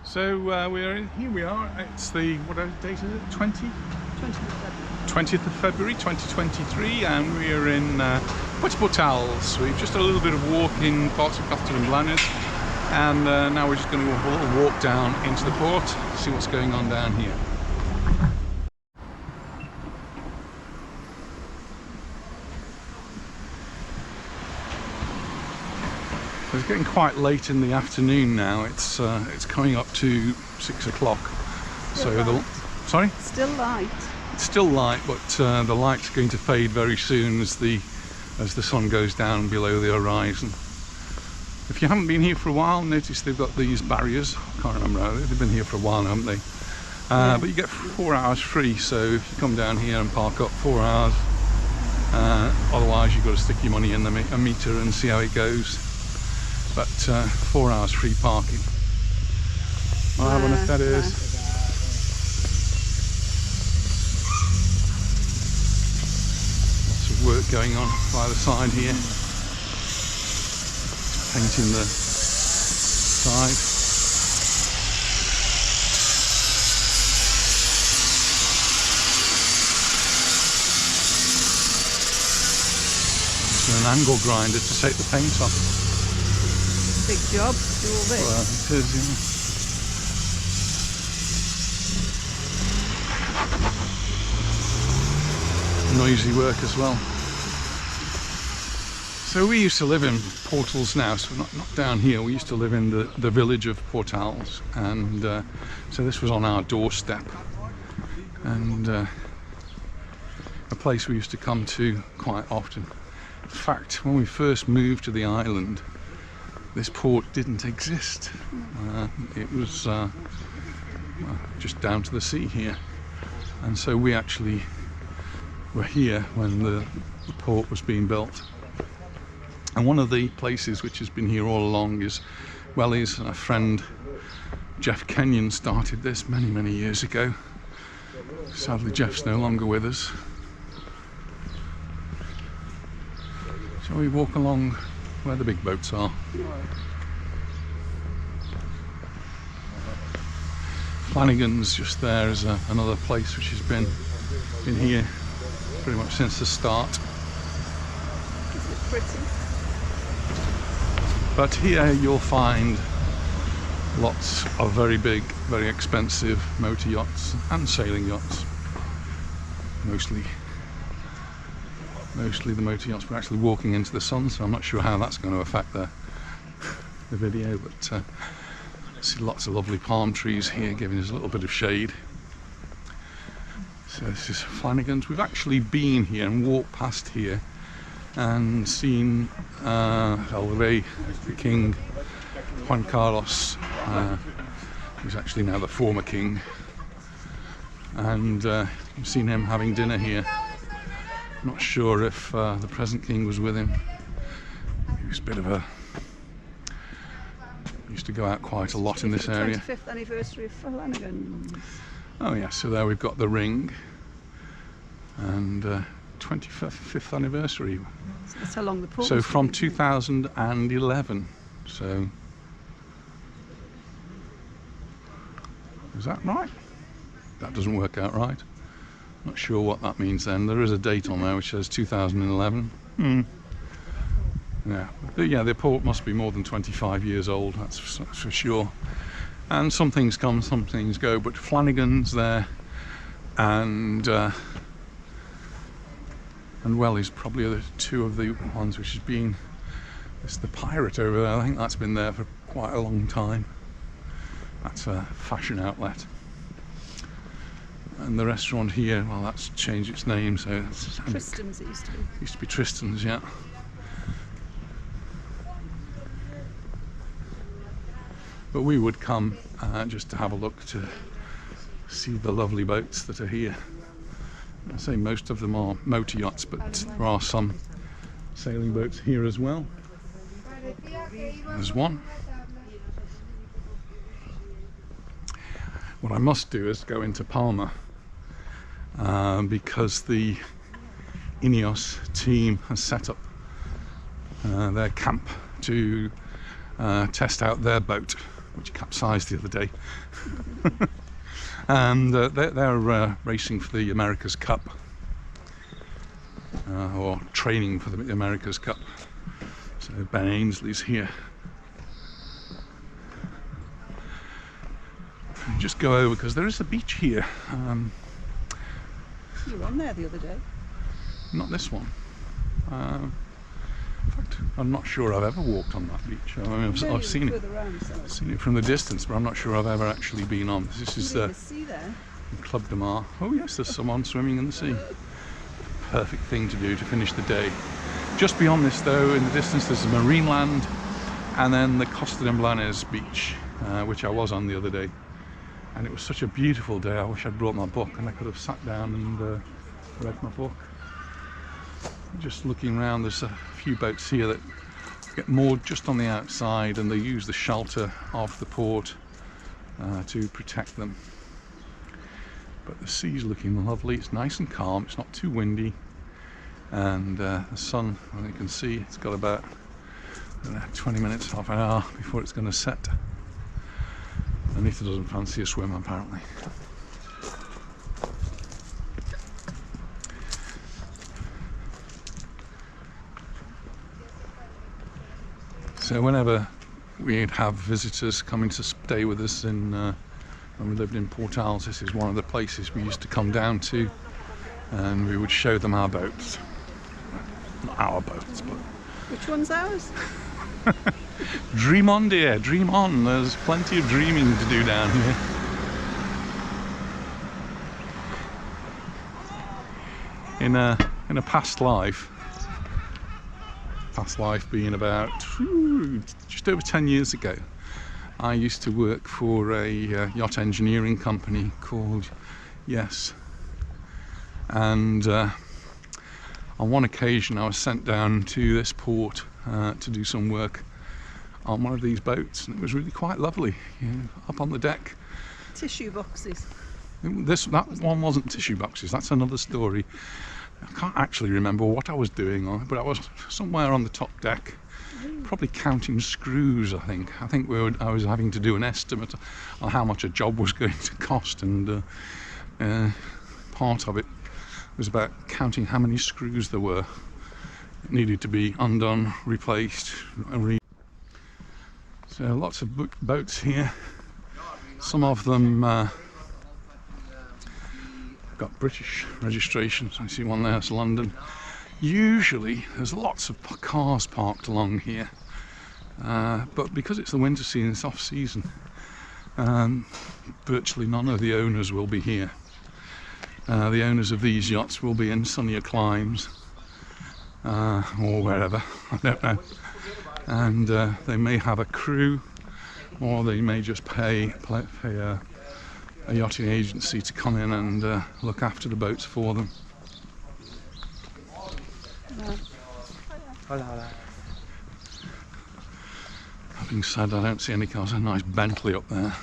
So here we are. It's the, what date is it? 20th of February 2023, and we are in Puerto. So we've just had a little bit of walk in parts of Puerto and Blanes, and now we're just going to have a little walk down into the port, see what's going on down here. It's getting quite late in the afternoon now. It's coming up to 6 o'clock. So sorry? Still light. It's still light, but the light's going to fade very soon as the sun goes down below the horizon. If you haven't been here for a while, notice they've got these barriers. I can't remember how they've been here for a while, haven't they? Yeah. But you get 4 hours free, so if you come down here and park up 4 hours, otherwise you've got to stick your money in the meter and see how it goes. But 4 hours free parking. Hola, buenas tardes. Lots of work going on by the side here. Painting the side. There's an angle grinder to take the paint off. Big job, do all this. Well, it is, yeah. Noisy work as well. So we used to live in Portals now, so not down here. We used to live in the village of Portals, and so this was on our doorstep, and a place we used to come to quite often. In fact, when we first moved to the island, this port didn't exist. It was just down to the sea here, and so we actually were here when the port was being built. And one of the places which has been here all along is Wellies. Our friend Jeff Kenyon started this many years ago. Sadly, Jeff's no longer with us. Shall we walk along where the big boats are? Flanagan's just there is another place which has been here pretty much since the start. Isn't it pretty? But here you'll find lots of very big, very expensive motor yachts and sailing yachts. Mostly the motor yachts. We're actually walking into the sun, so I'm not sure how that's going to affect the video, but I see lots of lovely palm trees here giving us a little bit of shade. So this is Flanagan's. We've actually been here and walked past here and seen El Rey, the King, Juan Carlos, who's actually now the former king, and we've seen him having dinner here. Not sure if the present king was with him. He was a bit of a... used to go out quite a lot in this area. 25th anniversary of Flanagan's. Oh yeah, so there we've got the ring, and 25th anniversary. So that's how long the port. So from 2011. So is that right? That doesn't work out right. Not sure what that means then. There is a date on there which says 2011. Yeah, the port must be more than 25 years old, that's for sure. And some things come, some things go, but Flanagan's there, and Wellies probably are the two of the ones which has been. It's the Pirate over there. I think that's been there for quite a long time. That's a fashion outlet. And the restaurant here, well, that's changed its name, so it's Tristan's it used to be. Used to be Tristan's, yeah. But we would come just to have a look to see the lovely boats that are here. I say most of them are motor yachts, but there are some sailing boats here as well. There's one. What I must do is go into Palma, because the Ineos team has set up their camp to test out their boat. which capsized the other day. And they're racing for the America's Cup, or training for the America's Cup. So Ben Ainsley's here. Just go over because there is a beach here. You were on there the other day. Not this one. In fact, I'm not sure I've ever walked on that beach. I mean, I've seen it. Seen it from the distance, but I'm not sure I've ever actually been on. This is the sea there. Club de Mar. Oh yes, there's someone swimming in the sea. Perfect thing to do to finish the day. Just beyond this though, in the distance, there's a marine land, and then the Costa de Blanes beach, which I was on the other day. And it was such a beautiful day. I wish I'd brought my book and I could have sat down and read my book. Just looking around, there's a few boats here that get moored just on the outside, and they use the shelter of the port to protect them. But the sea's looking lovely. It's nice and calm. It's not too windy, and the sun, as you can see, it's got about 20 minutes, half an hour before it's going to set. Anita doesn't fancy a swim, apparently. So whenever we'd have visitors coming to stay with us when we lived in Portals, this is one of the places we used to come down to, and we would show them our boats. Not our boats, but... Which one's ours? Dream on, dear, dream on. There's plenty of dreaming to do down here. In a past life being about just over 10 years ago, I used to work for a yacht engineering company called Yes, and on one occasion I was sent down to this port to do some work on one of these boats, and it was really quite lovely, you know, up on the deck. Tissue boxes. That one wasn't tissue boxes, that's another story. I can't actually remember what I was doing on it, but I was somewhere on the top deck, probably counting screws. I think I was having to do an estimate on how much a job was going to cost, and part of it was about counting how many screws there were. It needed to be undone, replaced. So lots of boats here. Some of them got British registrations. I see one there, it's London. Usually there's lots of cars parked along here, but because it's the winter season, it's off season, virtually none of the owners will be here. The owners of these yachts will be in sunnier climes, or wherever, I don't know, and they may have a crew, or they may just pay a yachting agency to come in and look after the boats for them. Having said, I don't see any cars. A nice Bentley up there.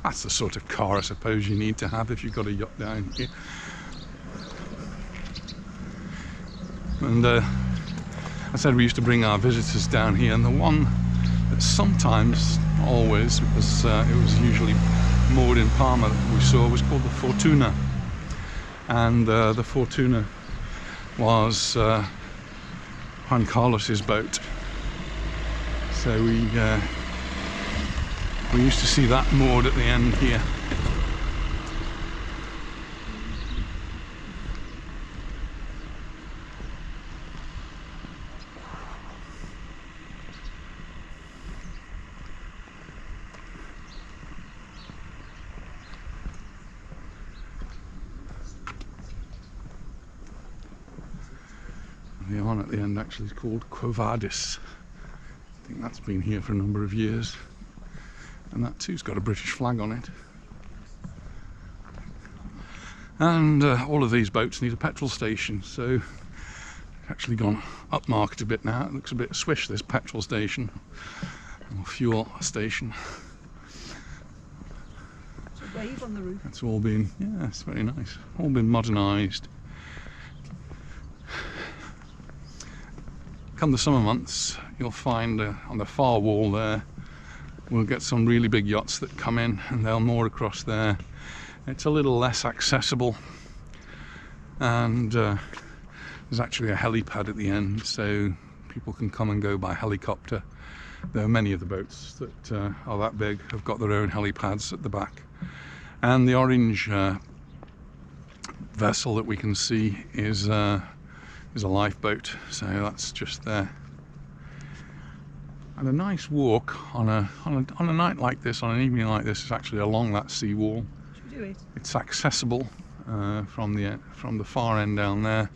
That's the sort of car I suppose you need to have if you've got a yacht down here. And I said we used to bring our visitors down here, and the one that sometimes, always, because it was usually moored in Palma, that we saw was called the Fortuna. And the Fortuna was Juan Carlos's boat. So we used to see that moored at the end here. The one at the end actually is called Quo Vadis. I think that's been here for a number of years, and that too's got a British flag on it. And all of these boats need a petrol station, so it's actually gone upmarket a bit now. It looks a bit swish, this petrol station, or fuel station. It's a wave on the roof. It's all been, yeah, it's very nice, all been modernised. come the summer months, you'll find on the far wall there, we'll get some really big yachts that come in and they'll moor across there. It's a little less accessible, and there's actually a helipad at the end, so people can come and go by helicopter. There are many of the boats that are that big have got their own helipads at the back. And the orange vessel that we can see is a lifeboat, so that's just there. And a nice walk on a night like this, on an evening like this, is actually along that sea wall. Should we do it? It's accessible from the far end down there.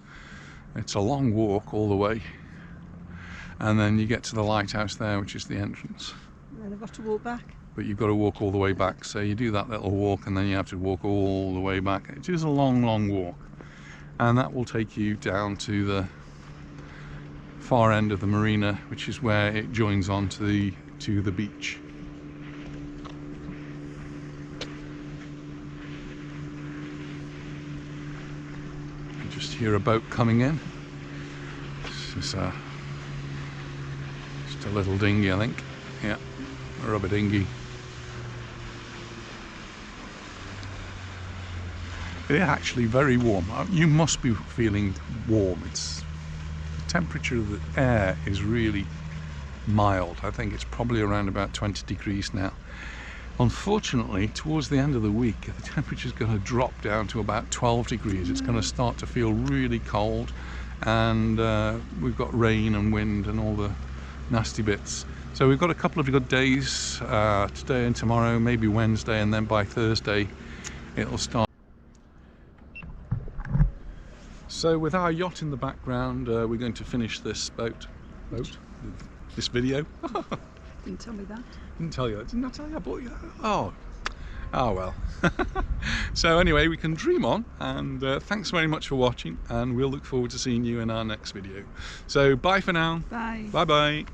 It's a long walk all the way, and then you get to the lighthouse there, which is the entrance. And then I've got to walk back. But you've got to walk all the way back, so you do that little walk and then you have to walk all the way back. It is a long walk, and that will take you down to the far end of the marina, which is where it joins on to the beach. You just hear a boat coming in. This is just a little dinghy, I think. Yeah, a rubber dinghy. It is actually very warm. You must be feeling warm. The temperature of the air is really mild. I think it's probably around about 20 degrees now. Unfortunately, towards the end of the week, the temperature is going to drop down to about 12 degrees. It's going to start to feel really cold, and we've got rain and wind and all the nasty bits. So we've got a couple of good days, today and tomorrow, maybe Wednesday, and then by Thursday it'll start. So with our yacht in the background, we're going to finish this this video. Didn't tell me that. Didn't tell you that, didn't I tell you? I bought you that. Oh well. So anyway, we can dream on, and thanks very much for watching, and we'll look forward to seeing you in our next video. So bye for now. Bye. Bye bye.